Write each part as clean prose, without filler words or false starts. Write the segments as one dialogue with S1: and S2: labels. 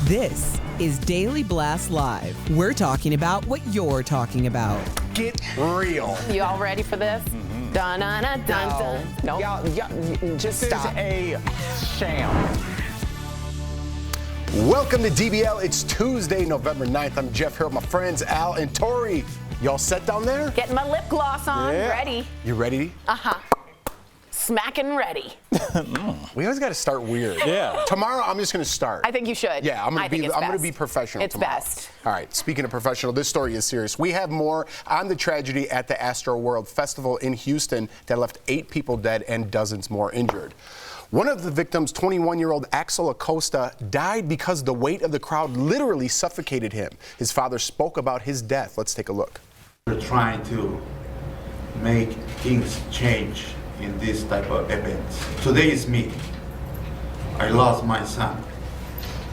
S1: This is Daily Blast Live. We're talking about what you're talking about.
S2: Get real.
S3: You all ready for this? Dun dun dun dun dun. No.
S2: Y'all, just stop.
S4: This is a sham.
S2: Welcome to DBL. It's Tuesday, November 9th. I'm Jeff here with my friends Al and Tori. Y'all set down there?
S3: Getting my lip gloss on.
S2: Yeah.
S3: Ready.
S2: You ready?
S3: Smacking ready.
S2: We always got to start weird.
S4: Yeah.
S2: Tomorrow, I'm just going to start.
S3: I think you should.
S2: Yeah, I'm going to be professional
S3: It's
S2: tomorrow.
S3: best.
S2: All right, speaking of professional, this story is serious. We have more on the tragedy at the Astroworld Festival in Houston that left 8 people dead and dozens more injured. One of the victims, 21-year-old Axel Acosta, died because the weight of the crowd literally suffocated him. His father spoke about his death. Let's take a look.
S5: We're trying to make things change in this type of events. Today is me. I lost my son.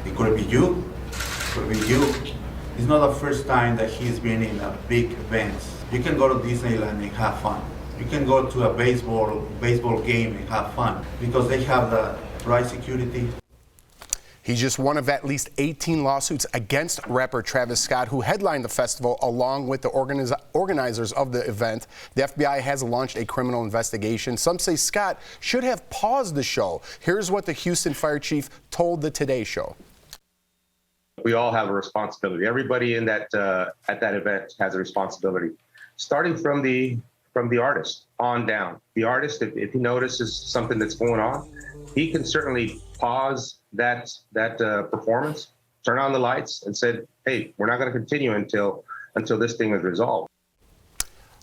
S5: It could be you. It could be you. It's not the first time that he's been in a big events. You can go to Disneyland and have fun. You can go to a baseball game and have fun because they have the right security.
S2: He's just one of at least 18 lawsuits against rapper Travis Scott, who headlined the festival along with the organizers of the event. The FBI has launched a criminal investigation. Some say Scott should have paused the show. Here's what the Houston fire chief told the Today Show.
S6: We all have a responsibility. Everybody in that at that event has a responsibility, starting from the artist on down. The artist, if he notices something that's going on, he can certainly pause that performance, turn on the lights, and said, "Hey, we're not going to continue until this thing is resolved."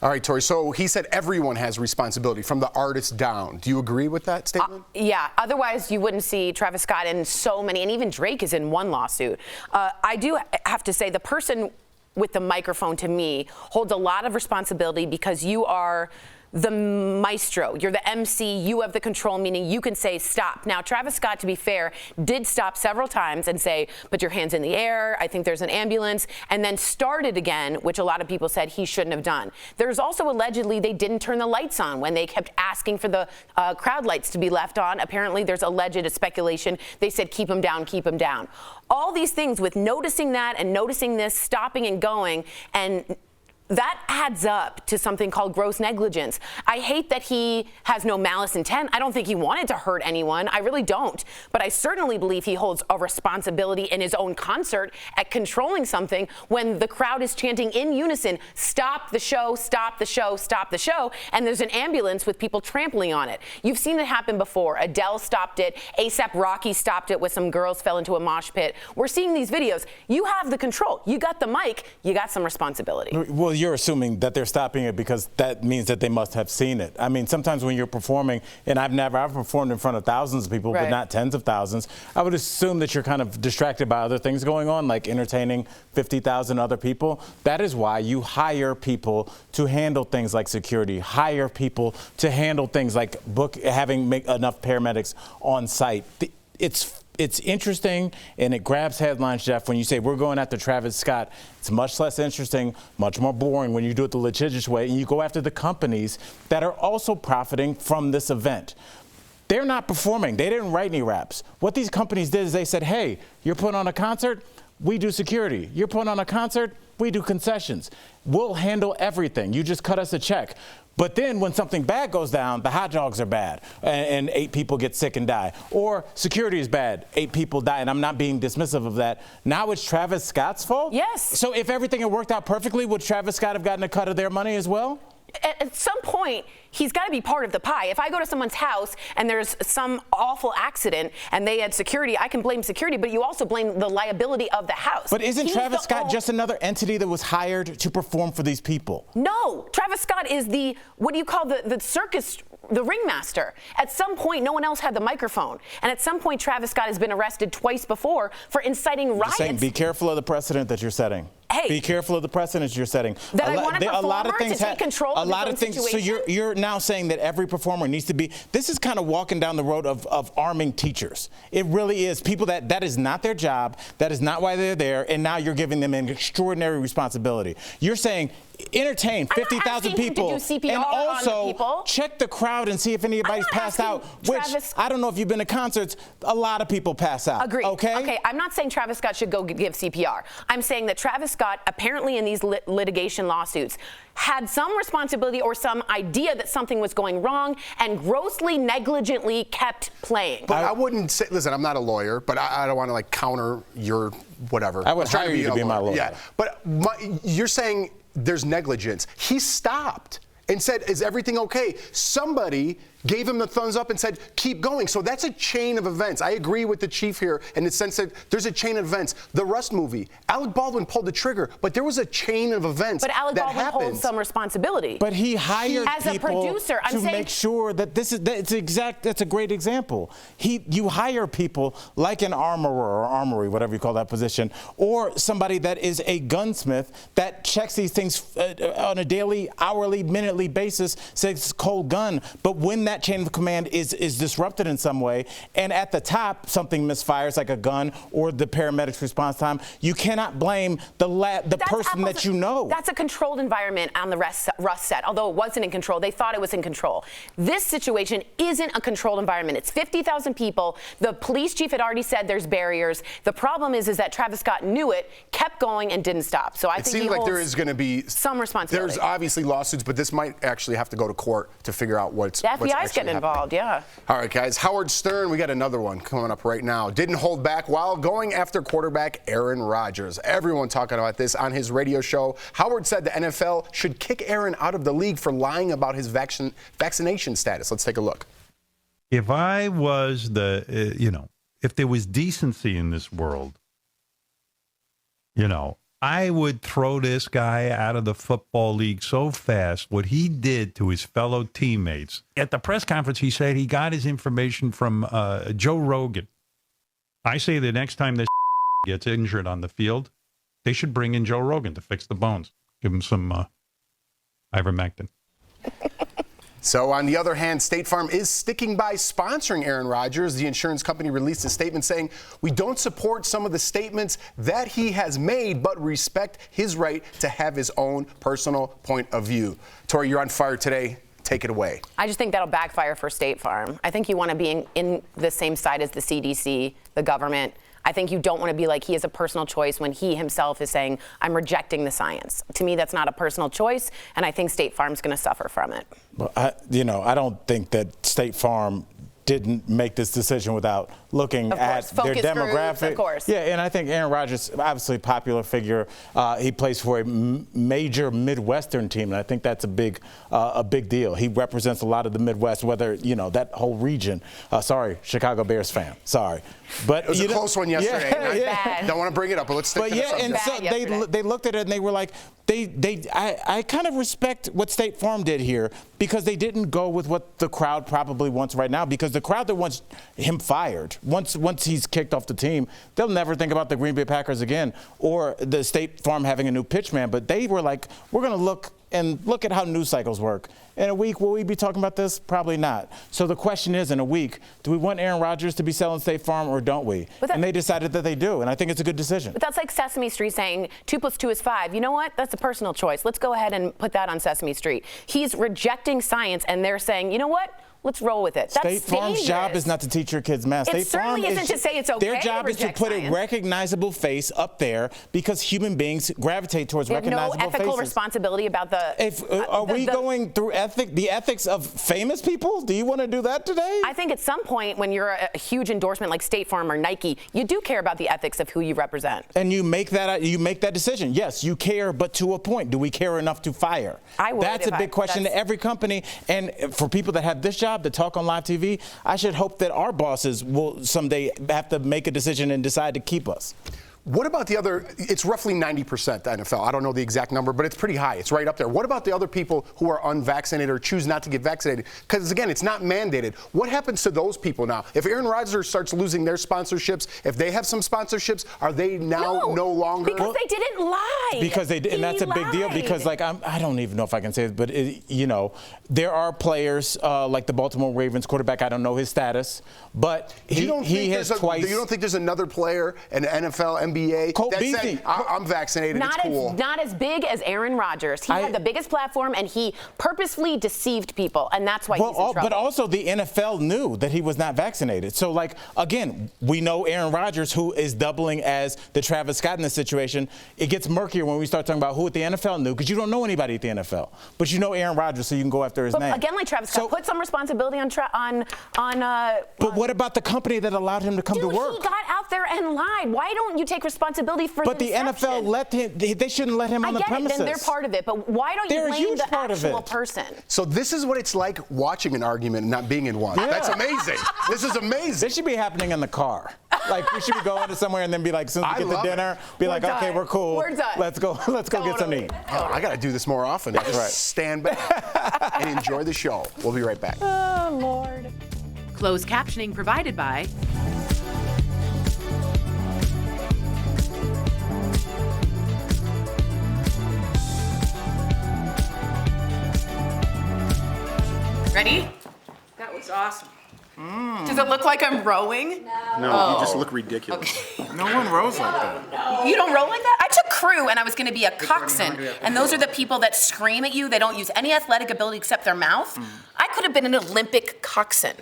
S2: All right, Tori. So he said everyone has responsibility, from the artist down. Do you agree with that statement?
S3: Yeah. Otherwise, you wouldn't see Travis Scott in so many, and even Drake is in one lawsuit. I do have to say the person with the microphone, to me, holds a lot of responsibility because you are the maestro, you're the MC, you have the control, meaning you can say stop. Now, Travis Scott, to be fair, did stop several times and say, put your hands in the air, I think there's an ambulance, and then started again, which a lot of people said he shouldn't have done. There's also allegedly they didn't turn the lights on when they kept asking for the crowd lights to be left on. Apparently there's alleged speculation. They said keep them down, keep them down. All these things with noticing that and noticing this, stopping and going, and that adds up to something called gross negligence. I hate that he has no malice intent. I don't think he wanted to hurt anyone. I really don't. But I certainly believe he holds a responsibility in his own concert at controlling something when the crowd is chanting in unison, stop the show, stop the show, stop the show, and there's an ambulance with people trampling on it. You've seen it happen before. Adele stopped it. A$AP Rocky stopped it with some girls fell into a mosh pit. We're seeing these videos. You have the control. You got the mic. You got some responsibility.
S4: Well, you're assuming that they're stopping it because that means that they must have seen it. I mean, sometimes when you're performing, and I've performed in front of thousands of people,
S3: right,
S4: but not tens of thousands, I would assume that you're kind of distracted by other things going on, like entertaining 50,000 other people. That is why you hire people to handle things like security, hire people to handle things like having enough paramedics on site. It's interesting, and it grabs headlines, Jeff, when you say we're going after Travis Scott. It's much less interesting, much more boring when you do it the litigious way, and you go after the companies that are also profiting from this event. They're not performing. They didn't write any raps. What these companies did is they said, hey, you're putting on a concert, we do security. You're putting on a concert, we do concessions. We'll handle everything. You just cut us a check. But then when something bad goes down, the hot dogs are bad and 8 people get sick and die. Or security is bad, 8 people die, and I'm not being dismissive of that. Now it's Travis Scott's fault?
S3: Yes.
S4: So if everything had worked out perfectly, would Travis Scott have gotten a cut of their money as well?
S3: At some point, he's got to be part of the pie. If I go to someone's house and there's some awful accident and they had security, I can blame security, but you also blame the liability of the house.
S4: But isn't Travis Scott just another entity that was hired to perform for these people?
S3: No, Travis Scott is the, what do you call the circus, the ringmaster. At some point, no one else had the microphone. And at some point, Travis Scott has been arrested twice before for inciting riots.
S4: Just saying, be careful of the precedent that you're setting.
S3: hey,
S4: be careful of the precedents you're setting.
S3: That I want a
S4: lot of
S3: performer
S4: things
S3: to take control of his own
S4: So
S3: situation?
S4: you're now saying that every performer needs to be. This is kind of walking down the road of arming teachers. It really is. People that is not their job. That is not why they're there. And now you're giving them an extraordinary responsibility. You're saying entertain 50,000 people and also check the crowd and see if anybody's passed out, which I don't know if you've been to concerts, a lot of people pass out.
S3: Agreed.
S4: Okay,
S3: I'm not saying Travis Scott should go give CPR. I'm saying that Travis Scott apparently in these litigation lawsuits had some responsibility or some idea that something was going wrong and grossly negligently kept playing.
S2: But I wouldn't say, listen, I'm not a lawyer, but I don't want to like counter your whatever.
S4: I would hire you to be my lawyer.
S2: Yeah, but you're saying there's negligence. He stopped and said, is everything okay? Somebody gave him the thumbs up and said, keep going. So that's a chain of events. I agree with the chief here in the sense that there's a chain of events. The Rust movie, Alec Baldwin pulled the trigger, but there was a chain of events.
S3: But Alec Baldwin holds some responsibility.
S4: But he hired
S3: as a producer,
S4: to make sure that that's a great example. You hire people like an armorer or armory, whatever you call that position, or somebody that is a gunsmith that checks these things on a daily, hourly, minutely basis, says cold gun. But when that chain of command is disrupted in some way, and at the top something misfires like a gun or the paramedics response time, you cannot blame the person that you know.
S3: That's a controlled environment on the Rust set. Although it wasn't in control, they thought it was in control. This situation isn't a controlled environment. It's 50,000 people. The police chief had already said there's barriers. The problem is that Travis Scott knew it, kept going, and didn't stop. So I think
S2: seems like there is going to be
S3: some responsibility.
S2: There's obviously lawsuits, but this might actually have to go to court to figure out what's.
S3: The FBI's getting involved, yeah.
S2: All right, guys. Howard Stern, we got another one coming up right now. Didn't hold back while going after quarterback Aaron Rodgers. Everyone talking about this on his radio show. Howard said the NFL should kick Aaron out of the league for lying about his vaccination status. Let's take a look.
S7: If I was if there was decency in this world, I would throw this guy out of the football league so fast. What he did to his fellow teammates. At the press conference, he said he got his information from Joe Rogan. I say the next time this gets injured on the field, they should bring in Joe Rogan to fix the bones. Give him some ivermectin.
S2: So, on the other hand, State Farm is sticking by sponsoring Aaron Rodgers. The insurance company released a statement saying, we don't support some of the statements that he has made, but respect his right to have his own personal point of view. Tori, you're on fire today. Take it away.
S3: I just think that'll backfire for State Farm. I think you want to be in the same side as the CDC, the government. I think you don't want to be like he has a personal choice when he himself is saying, I'm rejecting the science. To me, that's not a personal choice, and I think State Farm's going to suffer from it.
S4: Well, I don't think that State Farm didn't make this decision without looking at their demographic.
S3: Groups, of course.
S4: Yeah, and I think Aaron Rodgers, obviously a popular figure. He plays for a major Midwestern team, and I think that's a big deal. He represents a lot of the Midwest, whether, that whole region. Sorry, Chicago Bears fan. Sorry. But
S2: it was a close one yesterday.
S3: Yeah.
S2: Don't want to bring it up, but let's stick to the subject.
S4: And so they looked at it and they were like, I kind of respect what State Farm did here because they didn't go with what the crowd probably wants right now, because the crowd that wants him fired, once he's kicked off the team, they'll never think about the Green Bay Packers again or the State Farm having a new pitchman. But they were like, we're going to look at how news cycles work. In a week, will we be talking about this? Probably not. So the question is, in a week, do we want Aaron Rodgers to be selling State Farm or don't we? And they decided that they do, and I think it's a good decision.
S3: But that's like Sesame Street saying 2 + 2 is 5. You know what? That's a personal choice. Let's go ahead and put that on Sesame Street. He's rejecting science, and they're saying, you know what? Let's roll with it. That's
S4: State Farm's job is not to teach your kids math.
S3: It certainly isn't to say it's okay.
S4: Their job is to put a recognizable face up there because human beings gravitate towards recognizable faces.
S3: They have no ethical responsibility about the.
S4: Are we going through the ethics of famous people? Do you want to do that today?
S3: I think at some point when you're a huge endorsement like State Farm or Nike, you do care about the ethics of who you represent.
S4: And you make that decision. Yes, you care, but to a point. Do we care enough to fire?
S3: I would.
S4: That's a big question to every company. And for people that have this job, to talk on live TV, I should hope that our bosses will someday have to make a decision and decide to keep us.
S2: What about the other? It's roughly 90% the NFL. I don't know the exact number, but it's pretty high. It's right up there. What about the other people who are unvaccinated or choose not to get vaccinated? Because, again, it's not mandated. What happens to those people now? If Aaron Rodgers starts losing their sponsorships, if they have some sponsorships, are they now no longer?
S3: Because they didn't lie.
S4: Because they did, and that's a big deal. Because, like, I don't even know if I can say it, but, you know, there are players like the Baltimore Ravens quarterback. I don't know his status, but he has twice.
S2: You don't think there's another player in the NFL, NBA, that said, I'm vaccinated, it's cool?
S3: Not as big as Aaron Rodgers. He had the biggest platform, and he purposefully deceived people, and that's why he's in trouble.
S4: But also the NFL knew that he was not vaccinated. So, like, again, we know Aaron Rodgers, who is doubling as the Travis Scott in this situation. It gets murkier when we start talking about who at the NFL knew, because you don't know anybody at the NFL. But you know Aaron Rodgers, so you can go after his name.
S3: Again, like Travis Scott, put some responsibility on.
S4: But what about the company that allowed him to come to work?
S3: He got out there and lied. Why don't you take responsibility for
S4: But the NFL let him. They shouldn't let him on the premises.
S3: Then they're part of it. But why don't you blame the actual person?
S2: So this is what it's like watching an argument and not being in one.
S4: Yeah.
S2: That's amazing. This is amazing.
S4: This should be happening in the car. Like, we should be going to somewhere and then be like, as soon as we get to dinner, be like, okay, we're cool.
S3: We're done.
S4: Let's go get some to eat.
S2: Oh, I got to do this more often.
S4: That's
S2: Just
S4: right.
S2: stand back and enjoy the show. We'll be right back.
S3: Oh, Lord.
S8: Closed captioning provided by
S9: Ready? That was awesome. Does it look like I'm rowing?
S2: No, you just look ridiculous.
S9: Okay.
S4: No one rows like that.
S9: You don't row like that? I took crew and I was gonna be a coxswain. And those are the people that scream at you. They don't use any athletic ability except their mouth. I could have been an Olympic coxswain.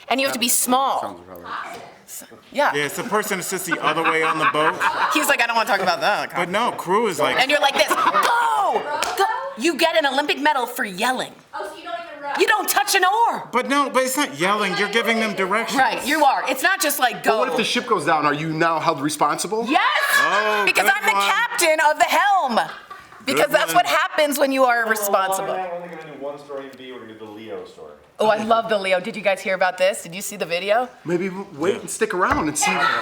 S9: And you have to be small. Yeah.
S4: Yeah, it's the person that sits the other way on the boat.
S9: He's like, I don't want to talk about that.
S4: But no, crew is like.
S9: And you're like this, go! You get an Olympic medal for yelling.
S10: Oh, so you don't even row.
S9: You don't touch an oar.
S4: But it's not yelling. You're giving them directions.
S9: Right, you are. It's not just like go.
S2: But what if the ship goes down? Are you now held responsible?
S9: Yes!
S4: Oh,
S9: because
S4: good
S9: I'm the
S4: one.
S9: captain of the helm. Because that's what happens when you are responsible.
S11: We're only going to do one story and B, we're going to do the Leo story.
S9: Oh, I love the Leo. Did you guys hear about this? Did you see the video?
S2: Maybe wait and stick around and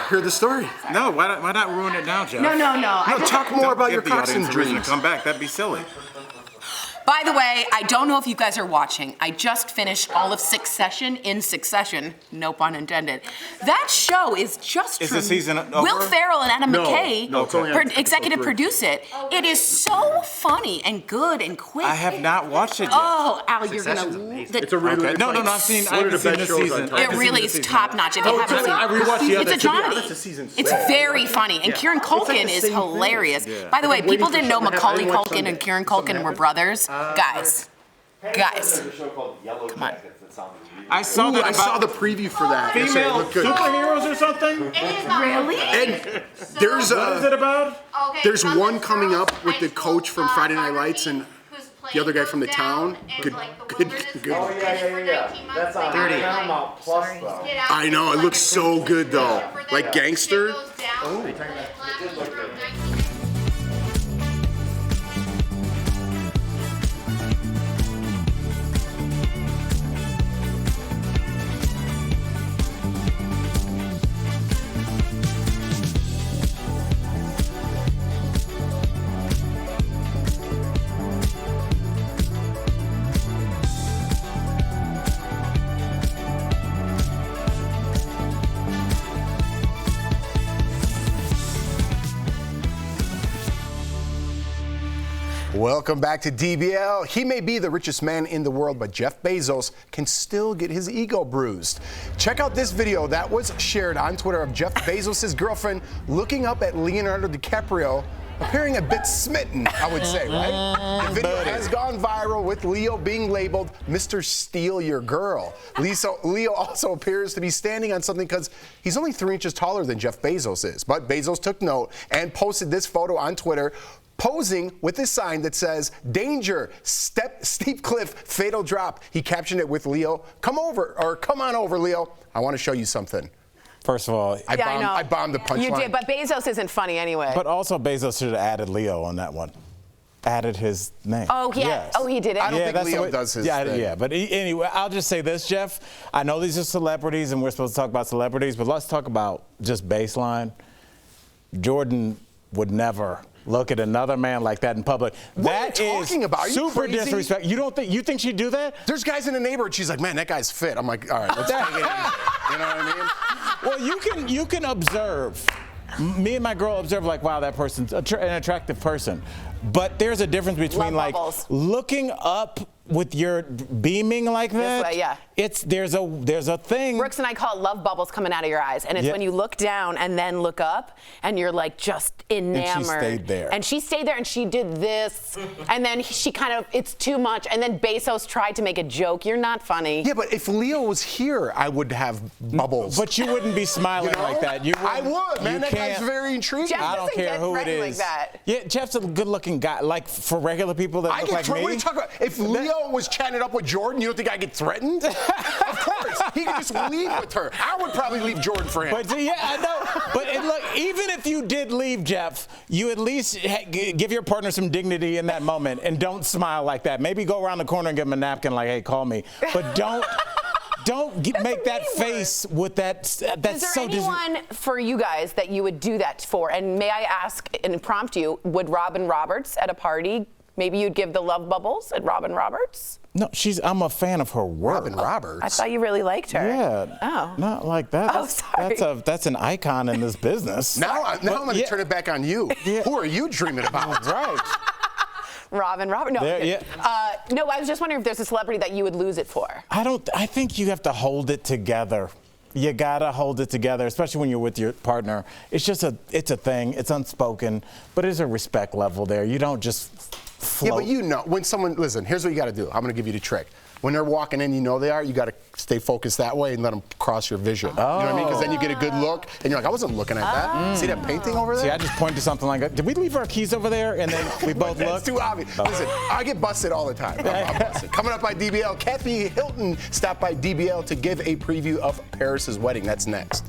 S2: hear the story.
S4: No, why not ruin it now, Jeff?
S9: No.
S2: No, talk more about your coxswain
S4: dreams.
S2: dreams.
S4: Come back. That'd be silly.
S9: By the way, I don't know if you guys are watching. I just finished all of Succession in succession. No pun intended. That show is just
S4: Is the season over?
S9: Will Ferrell and Adam McKay
S2: it's only on
S9: executive
S2: episode 3.
S9: produce it. It is so funny and good and quick.
S4: I have not watched it yet.
S9: Oh, Al, you're gonna.
S2: It's a really
S4: Okay. No, I've seen the season.
S9: It really is top notch. If you haven't seen
S2: I rewatched the other.
S9: it's a dramedy. It's very funny, and Kieran Culkin is hilarious. By the way, people didn't know Macaulay Culkin and Kieran Culkin were brothers. Guys.
S11: There's a show called Yellow Jackets that sounds really
S4: I saw that.
S2: I saw the preview for that. They said it
S4: female
S2: looked good.
S4: superheroes or something.
S10: It is not
S9: Really?
S2: And there's
S4: What is it about?
S10: Okay,
S2: there's
S10: from
S2: one
S10: this
S2: coming
S10: girls'
S2: up with
S10: high
S2: the
S10: school,
S2: coach from Friday Night
S10: soccer
S2: Lights
S10: team
S2: and
S10: who's
S2: the other
S10: playing
S2: guy from the
S10: goes
S2: town.
S10: down and,
S2: Good-
S10: like, the
S2: good-
S10: wilderness
S2: good.
S10: is
S11: Oh, yeah.
S10: for 19 months,
S11: That's
S10: they
S11: on
S10: have, like,
S11: Paramount Plus, though.
S10: get out
S2: I know, it
S10: like
S2: looks
S10: a
S2: so good though.
S10: for them.
S2: Like gangster.
S10: It goes down, it lasts from 19
S2: Welcome back to DBL. He may be the richest man in the world, but Jeff Bezos can still get his ego bruised. Check out this video that was shared on Twitter of Jeff Bezos' girlfriend looking up at Leonardo DiCaprio, appearing a bit smitten, I would say, right? The video has gone viral with Leo being labeled Mr. Steal Your Girl. Leo also appears to be standing on something because he's only 3 inches taller than Jeff Bezos is. But Bezos took note and posted this photo on Twitter, posing with this sign that says, "Danger, steep cliff, fatal drop." He captioned it with Leo, "Come on over, Leo. I want to show you something."
S4: First of all,
S2: I bombed the punchline.
S3: You did, but Bezos isn't funny anyway.
S4: but also Bezos should have added Leo on that one. Added his name.
S3: Oh, yeah.
S4: Yes.
S3: Oh, he did it.
S2: I don't think
S4: that's the
S2: Leo
S4: way-
S2: does his
S4: yeah,
S2: thing.
S4: Yeah, but anyway, I'll just say this, Jeff. I know these are celebrities and we're supposed to talk about celebrities, but let's talk about just baseline. Jordan would never look at another man like that in public.
S2: What are you talking about? Are you
S4: super
S2: crazy?
S4: disrespect. You think she'd do that?
S2: There's guys in the neighborhood. She's like, man, that guy's fit. I'm like, all right, let's take it in. You know what I mean?
S4: Well, you can observe. Me and my girl observe like, wow, that person's an attractive person. But there's a difference between like looking up with your beaming like that.
S3: This way, yeah.
S4: There's a thing.
S3: Brooks and I call it love bubbles coming out of your eyes. And it's when you look down and then look up and you're like just enamored.
S4: And she stayed there.
S3: And she stayed there and she did this. And then she kind of, it's too much. And then Bezoss tried to make a joke. You're not funny.
S2: Yeah, but if Leo was here, I would have bubbles.
S4: But you wouldn't be smiling like that.
S2: I would, man. That guy's very intriguing.
S3: Jeff
S4: I don't care who it is.
S3: Like that.
S4: Yeah, Jeff's a good-looking guy. Like for regular people that look like me.
S2: What are you talking about? If Leo was chatting it up with Jordan, you don't think I get threatened? Of course. He could just leave with her. I would probably leave Jordan for him.
S4: But yeah, I know. But look, even if you did leave, Jeff, you at least give your partner some dignity in that moment and don't smile like that. Maybe go around the corner and give him a napkin like, hey, call me. But don't make that face with that. That's
S3: Is there anyone for you guys that you would do that for? And may I ask and prompt you, would Robin Roberts at a party, maybe you'd give the love bubbles at Robin Roberts?
S4: No, I'm a fan of her work.
S2: Robin Roberts?
S3: I thought you really liked her.
S4: Yeah.
S3: Oh.
S4: Not like that.
S3: Oh, sorry.
S4: That's an icon in this business.
S2: Now I'm going to turn it back on you. Yeah. Who are you dreaming about?
S4: Right.
S3: Robin. No, no, I was just wondering if there's a celebrity that you would lose it for.
S4: I think you have to hold it together. You gotta hold it together, especially when you're with your partner. It's a thing. It's unspoken, but there's a respect level there. You don't just float.
S2: Yeah, but you know, when someone, listen, here's what you gotta do. I'm gonna give you the trick. When they're walking in, you know they are, you got to stay focused that way and let them cross your vision.
S4: Oh.
S2: You know what I mean? Because then you get a good look, and you're like, I wasn't looking at that. See that painting over there?
S4: See, I just point to something like that. Did we leave our keys over there? And then we both look.
S2: That's too obvious. Listen, I get busted all the time. I'm busted. Coming up by DBL, Kathy Hilton stopped by DBL to give a preview of Paris's wedding. That's next.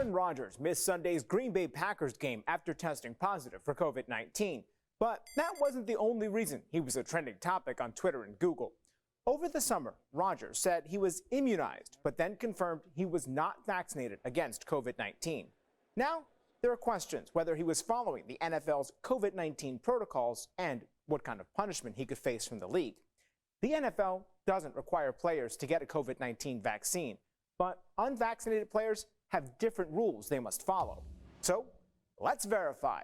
S12: Rodgers missed Sunday's Green Bay Packers game after testing positive for COVID-19. But that wasn't the only reason he was a trending topic on Twitter and Google. Over the summer, Rodgers said he was immunized, but then confirmed he was not vaccinated against COVID-19. Now, there are questions whether he was following the NFL's COVID-19 protocols and what kind of punishment he could face from the league. The NFL doesn't require players to get a COVID-19 vaccine, but unvaccinated players have different rules they must follow. So, let's verify.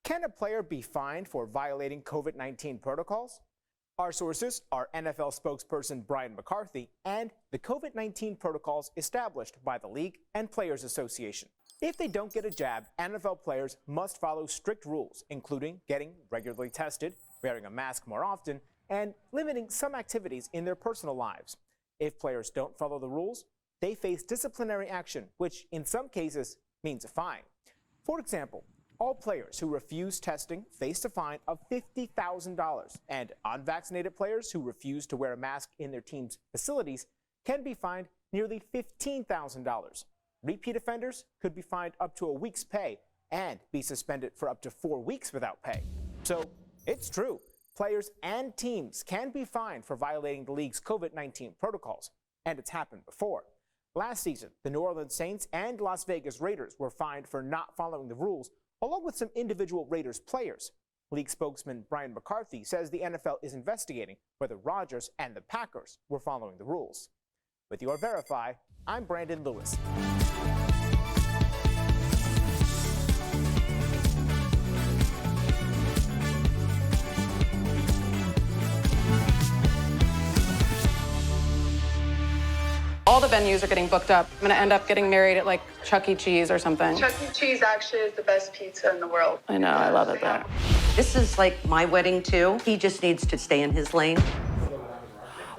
S12: Can a player be fined for violating COVID-19 protocols? Our sources are NFL spokesperson Brian McCarthy and the COVID-19 protocols established by the League and Players Association. If they don't get a jab, NFL players must follow strict rules, including getting regularly tested, wearing a mask more often, and limiting some activities in their personal lives. If players don't follow the rules, they face disciplinary action, which in some cases means a fine. For example, all players who refuse testing face a fine of $50,000, and unvaccinated players who refuse to wear a mask in their team's facilities can be fined nearly $15,000. Repeat offenders could be fined up to a week's pay and be suspended for up to 4 weeks without pay. So it's true, players and teams can be fined for violating the league's COVID-19 protocols, and it's happened before. Last season, the New Orleans Saints and Las Vegas Raiders were fined for not following the rules, along with some individual Raiders players. League spokesman Brian McCarthy says the NFL is investigating whether Rodgers and the Packers were following the rules. With your Verify, I'm Brandon Lewis.
S13: All the venues are getting booked up. I'm going to end up getting married at like Chuck E. Cheese or something.
S14: Chuck E. Cheese actually is the best pizza in the world.
S13: I know, I love it there.
S15: This is like my wedding too. He just needs to stay in his lane.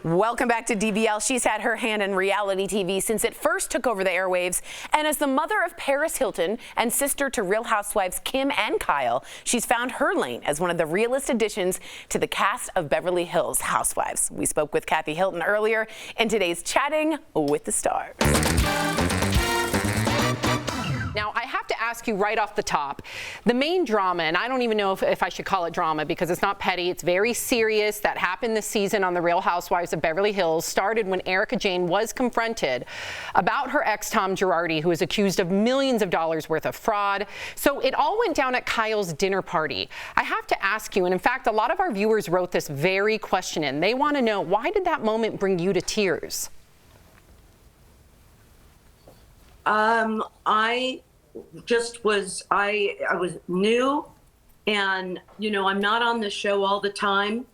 S3: Welcome back to DBL. She's had her hand in reality TV since it first took over the airwaves. And as the mother of Paris Hilton and sister to Real Housewives Kim and Kyle, she's found her lane as one of the realest additions to the cast of Beverly Hills Housewives. We spoke with Kathy Hilton earlier in today's Chatting with the Stars.
S16: Now, I have to ask you right off the top, the main drama, and I don't even know if I should call it drama because it's not petty, it's very serious, that happened this season on The Real Housewives of Beverly Hills, started when Erica Jane was confronted about her ex Tom Girardi, who is accused of millions of dollars worth of fraud. So it all went down at Kyle's dinner party. I have to ask you, and in fact, a lot of our viewers wrote this very question in. They want to know, why did that moment bring you to tears?
S15: I just was, I was new, and, you know, I'm not on the show all the time,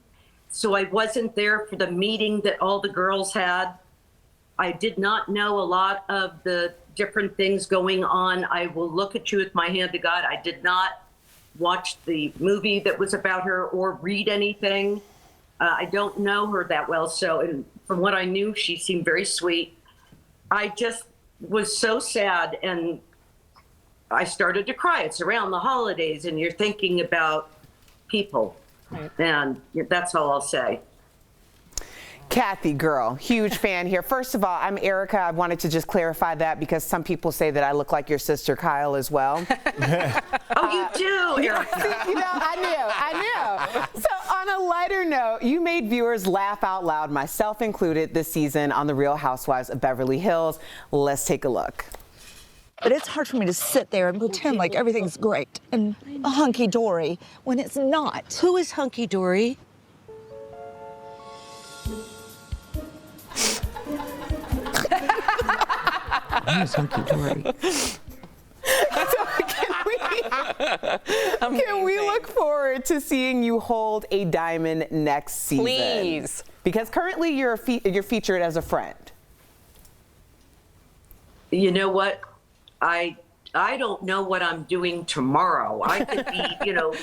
S15: so I wasn't there for the meeting that all the girls had. I did not know a lot of the different things going on. I will look at you with my hand to God. I did not watch the movie that was about her or read anything. I don't know her that well, so and from what I knew, she seemed very sweet. I just was so sad, and I started to cry. It's around the holidays, and you're thinking about people, and that's all I'll say.
S3: Kathy, girl, huge fan here. First of all, I'm Erica. I wanted to just clarify that because some people say that I look like your sister Kyle as well.
S15: Oh, you do, Erica.
S3: You know, I knew. So on a lighter note, you made viewers laugh out loud, myself included, this season on The Real Housewives of Beverly Hills. Let's take a look.
S17: But it's hard for me to sit there and pretend like everything's great and hunky-dory when it's not.
S15: Who is hunky-dory?
S17: I'm hunky-dory.
S3: Can we look forward to seeing you hold a diamond next season?
S16: Please.
S3: Because currently you're featured as a friend.
S15: You know what? I don't know what I'm doing tomorrow. I could be, you know,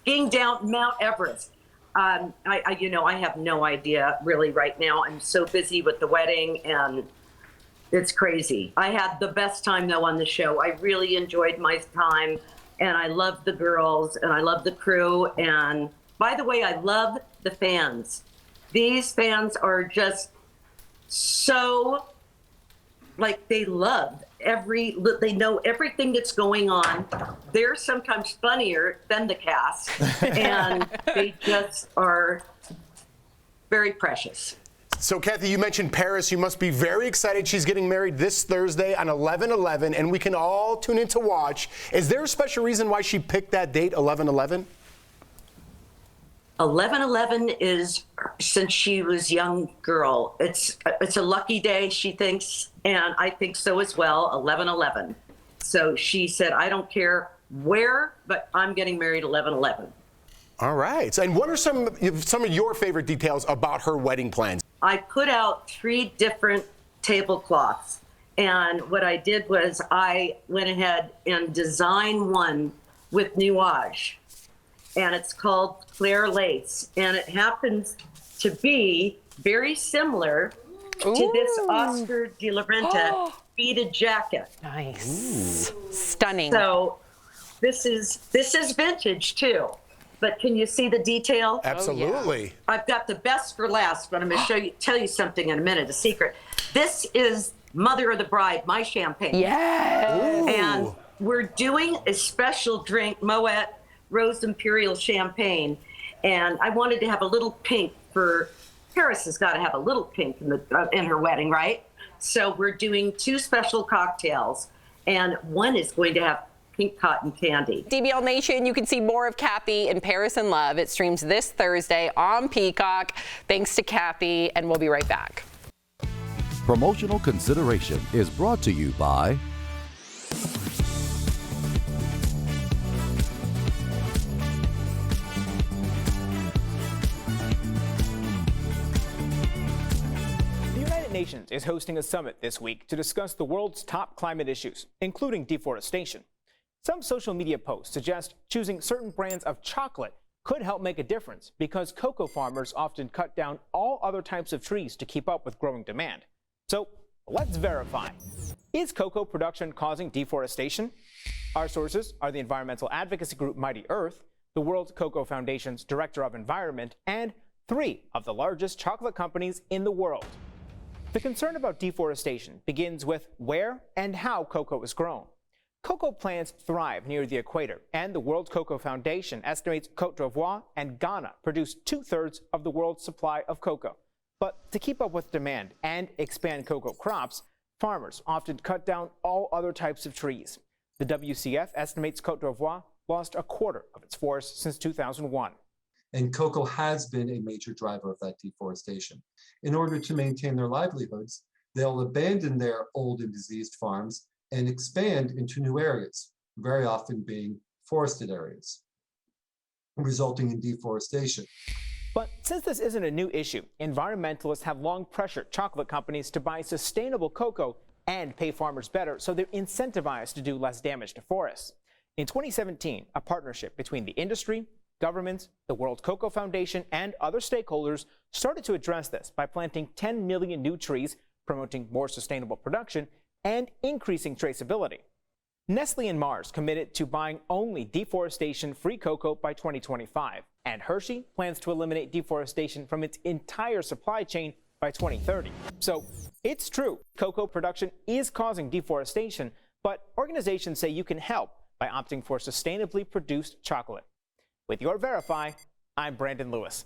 S15: skiing down Mount Everest. I have no idea really right now. I'm so busy with the wedding, and it's crazy. I had the best time though on the show. I really enjoyed my time, and I love the girls, and I love the crew. And by the way, I love the fans. These fans are just so, like, they love they know everything that's going on. They're sometimes funnier than the cast, and they just are very precious.
S2: So, Kathy, you mentioned Paris. You must be very excited. She's getting married this Thursday on 11/11, and we can all tune in to watch. Is there a special reason why she picked that date, 11/11?
S15: 11/11 is since she was a young girl. It's a lucky day, she thinks, and I think so as well. 11/11. So she said, "I don't care where, but I'm getting married 11/11."
S2: All right. And what are some of your favorite details about her wedding plans?
S15: I put out 3 different tablecloths, and what I did was I went ahead and designed one with nuage, and it's called Claire Lace, and it happens to be very similar to this Oscar de la Renta beaded jacket.
S16: Nice. Stunning.
S15: So this is vintage too. But can you see the detail?
S2: Absolutely.
S15: Yeah. I've got the best for last, but I'm going to tell you something in a minute, a secret. This is Mother of the Bride, my champagne.
S16: Yes.
S15: And we're doing a special drink, Moet Rose Imperial Champagne. And I wanted to have a little pink for, Paris has got to have a little pink in her wedding, right? So we're doing 2 special cocktails, and one is going to have pink cotton candy.
S16: DBL Nation, you can see more of Kathy in Paris in Love. It streams this Thursday on Peacock. Thanks to Kathy, and we'll be right back.
S18: Promotional consideration is brought to you by
S12: The United Nations is hosting a summit this week to discuss the world's top climate issues, including deforestation. Some social media posts suggest choosing certain brands of chocolate could help make a difference because cocoa farmers often cut down all other types of trees to keep up with growing demand. So let's verify. Is cocoa production causing deforestation? Our sources are the environmental advocacy group Mighty Earth, the World Cocoa Foundation's Director of Environment, and 3 of the largest chocolate companies in the world. The concern about deforestation begins with where and how cocoa is grown. Cocoa plants thrive near the equator, and the World Cocoa Foundation estimates Côte d'Ivoire and Ghana produce 2/3 of the world's supply of cocoa. But to keep up with demand and expand cocoa crops, farmers often cut down all other types of trees. The WCF estimates Côte d'Ivoire lost a quarter of its forest since 2001.
S19: And cocoa has been a major driver of that deforestation. In order to maintain their livelihoods, they'll abandon their old and diseased farms and expand into new areas, very often being forested areas, resulting in deforestation.
S12: But since this isn't a new issue, environmentalists have long pressured chocolate companies to buy sustainable cocoa and pay farmers better so they're incentivized to do less damage to forests. In 2017, a partnership between the industry, governments, the World Cocoa Foundation, and other stakeholders started to address this by planting 10 million new trees, promoting more sustainable production, and increasing traceability. Nestle and Mars committed to buying only deforestation-free cocoa by 2025, and Hershey plans to eliminate deforestation from its entire supply chain by 2030. So it's true, cocoa production is causing deforestation, but organizations say you can help by opting for sustainably produced chocolate. With your Verify, I'm Brandon Lewis.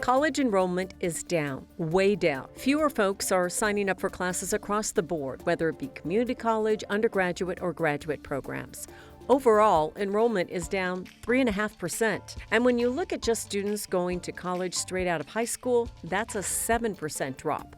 S20: College enrollment is down, way down. Fewer folks are signing up for classes across the board, whether it be community college, undergraduate, or graduate programs. Overall, enrollment is down 3.5%. And when you look at just students going to college straight out of high school, that's a 7% drop.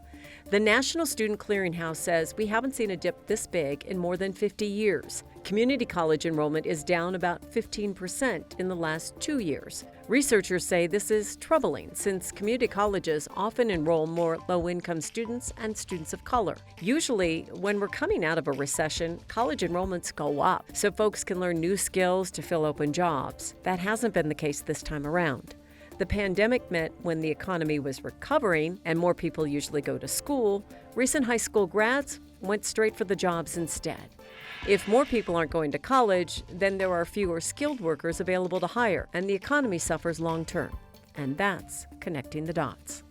S20: The National Student Clearinghouse says we haven't seen a dip this big in more than 50 years. Community college enrollment is down about 15% in the last 2 years. Researchers say this is troubling since community colleges often enroll more low-income students and students of color. Usually, when we're coming out of a recession, college enrollments go up so folks can learn new skills to fill open jobs. That hasn't been the case this time around. The pandemic meant when the economy was recovering and more people usually go to school, recent high school grads went straight for the jobs instead. If more people aren't going to college, then there are fewer skilled workers available to hire, and the economy suffers long term. And that's connecting the dots.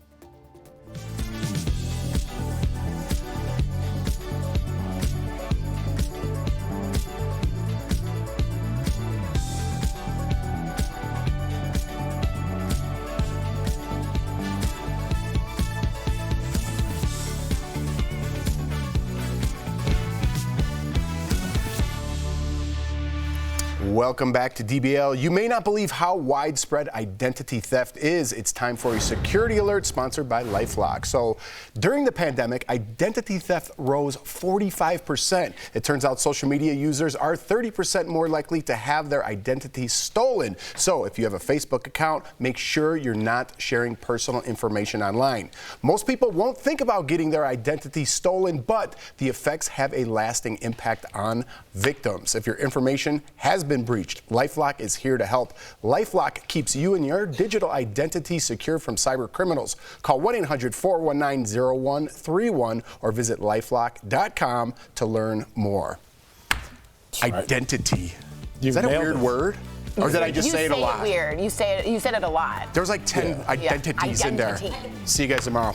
S2: Welcome back to DBL. You may not believe how widespread identity theft is. It's time for a security alert sponsored by LifeLock. So during the pandemic, identity theft rose 45%. It turns out social media users are 30% more likely to have their identity stolen. So if you have a Facebook account, make sure you're not sharing personal information online. Most people won't think about getting their identity stolen, but the effects have a lasting impact on victims. If your information has been breached, LifeLock is here to help. LifeLock keeps you and your digital identity secure from cyber criminals. Call 1-800-419-0131 or visit lifelock.com to learn more. Identity. Is that a weird word? Or did I just say it a lot?
S3: You say it weird. You said it a lot.
S2: There's like 10 identities in there. See you guys tomorrow.